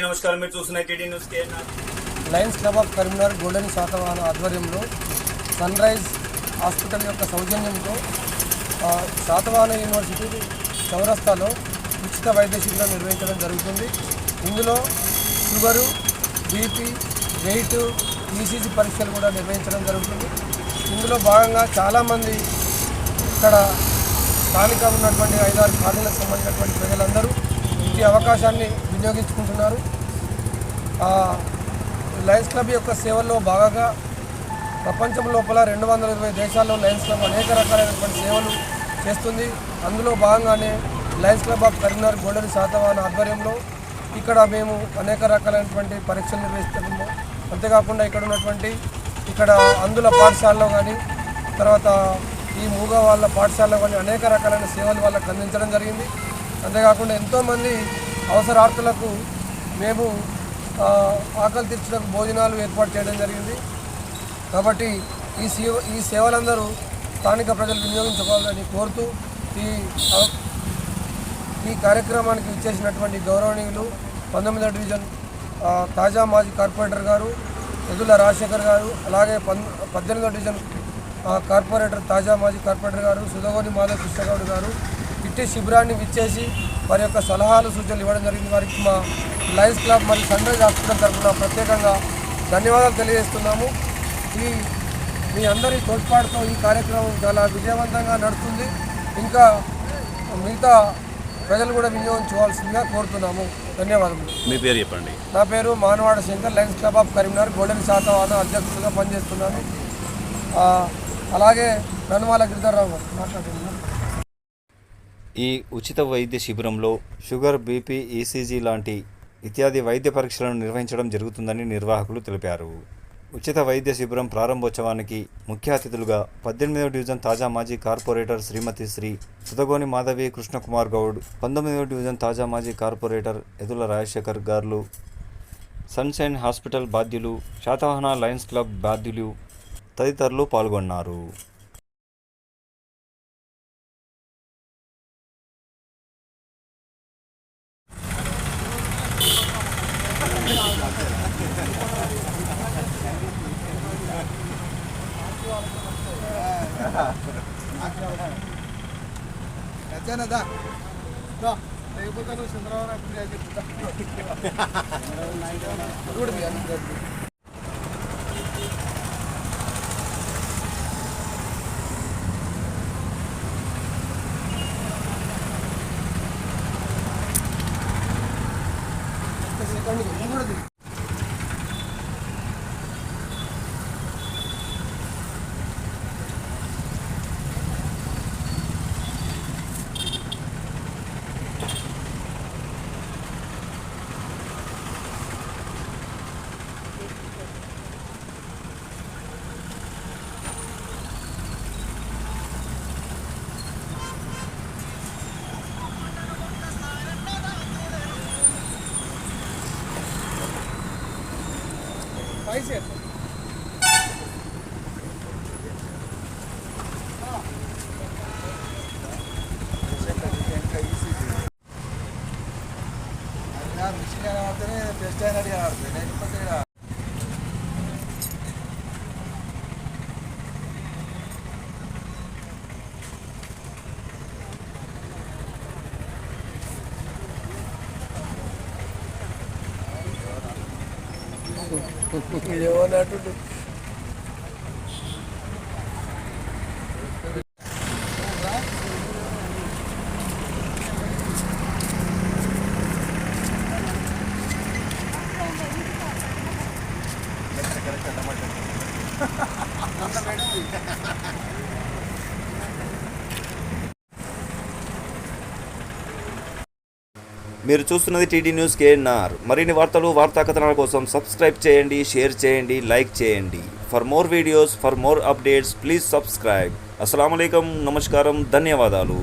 నమస్కారం. మీరు చూస్తున్న TD news KNR. Lions club of Karimnagar golden Satavahana ఆధ్వర్యంలో సన్ రైజ్ హాస్పిటల్ యొక్క సౌజన్యంతో శాతవాహన యూనివర్సిటీ చౌరస్తాలో ఉచిత వైద్య శిబిరం నిర్వహించడం జరుగుతుంది. ఇందులో షుగరు, బీపీ, వెయిట్, ఈసీజీ పరీక్షలు కూడా నిర్వహించడం జరుగుతుంది. ఇందులో భాగంగా చాలామంది ఇక్కడ స్థానికంగా ఉన్నటువంటి 5-6 కాలనీలకు సంబంధించినటువంటి ప్రజలందరూ ఈ అవకాశాన్ని వినియోగించుకుంటున్నారు. లయన్స్ క్లబ్ యొక్క సేవల్లో భాగంగా ప్రపంచం లోపల 220 దేశాల్లో లయన్స్ క్లబ్ అనేక రకాలైనటువంటి సేవలు చేస్తుంది. అందులో భాగంగానే Lions club of Karimnagar golden Satavahana ఆధ్వర్యంలో ఇక్కడ మేము అనేక రకాలైనటువంటి పరీక్షలు నిర్వహిస్తున్నాము. అంతేకాకుండా ఇక్కడ అందుల పాఠశాలలో కానీ తర్వాత ఈ మూగ వాళ్ళ పాఠశాలలో కానీ అనేక రకాలైన సేవలు వాళ్ళకు అందించడం జరిగింది. అంతేకాకుండా ఎంతోమంది అవసరార్థులకు మేము ఆకలి తీర్చడానికి భోజనాలు ఏర్పాటు చేయడం జరిగింది. కాబట్టి ఈ సేవలందరూ స్థానిక ప్రజలు వినియోగించుకోవాలని కోరుతూ ఈ కార్యక్రమానికి ఇచ్చేసినటువంటి గౌరవనీయులు 19వ డివిజన్ తాజా మాజీ కార్పొరేటర్ గారు ఎదుల రాజశేఖర్ గారు, అలాగే 18వ డివిజన్ కార్పొరేటర్ తాజా మాజీ కార్పొరేటర్ గారు సుధగోని మాధవ్ కృష్ణగౌడ్ గారు ఇట్టి శిబిరాన్ని విచ్చేసి వారి యొక్క సలహాలు సూచనలు ఇవ్వడం జరిగింది. వారికి మా లయన్స్ క్లబ్ మరియు సన్ రైజ్ హాస్పిటల్ తరఫున ప్రత్యేకంగా ధన్యవాదాలు తెలియజేస్తున్నాము. మీ అందరి తోడ్పాటుతో ఈ కార్యక్రమం చాలా విజయవంతంగా నడుస్తుంది. ఇంకా మిగతా ప్రజలు కూడా వినియోగించుకోవాల్సిందిగా కోరుతున్నాము. ధన్యవాదములు. మీ పేరు చెప్పండి. నా పేరు Manavada Shankar, Lions club of Karimnagar golden Satavahana అధ్యక్షుడిగా పనిచేస్తున్నాను. అలాగే ధన్వాల గిరిధర్రావు గారు మాట్లాడుతున్నాను. ఈ ఉచిత వైద్య శిబిరంలో షుగర్, బీపీ, ఈసీజీ లాంటి ఇత్యాది వైద్య పరీక్షలను నిర్వహించడం జరుగుతుందని నిర్వాహకులు తెలిపారు. ఉచిత వైద్య శిబిరం ప్రారంభోత్సవానికి ముఖ్య అతిథులుగా 18వ డివిజన్ తాజా మాజీ కార్పొరేటర్ శ్రీమతి శ్రీ సుధగోని మాధవి కృష్ణకుమార్ గౌడ్, 19వ డివిజన్ తాజా మాజీ కార్పొరేటర్ ఎదుల రాజశేఖర్ గారు, సన్షైన్ హాస్పిటల్ బాధ్యులు, శాతవాహన లయన్స్ క్లబ్ బాధ్యులు తదితరులు పాల్గొన్నారు. ఏమన్నట్టు మీరు చూస్తున్నది టీడీ న్యూస్ కేఎన్ఆర్. మరిన్ని వార్తలు, వార్తా కథనాల కోసం సబ్స్క్రైబ్ చేయండి, షేర్ చేయండి, లైక్ చేయండి. For more videos, for more updates please subscribe. అస్సలాము అలైకుం, నమస్కారం, ధన్యవాదాలు.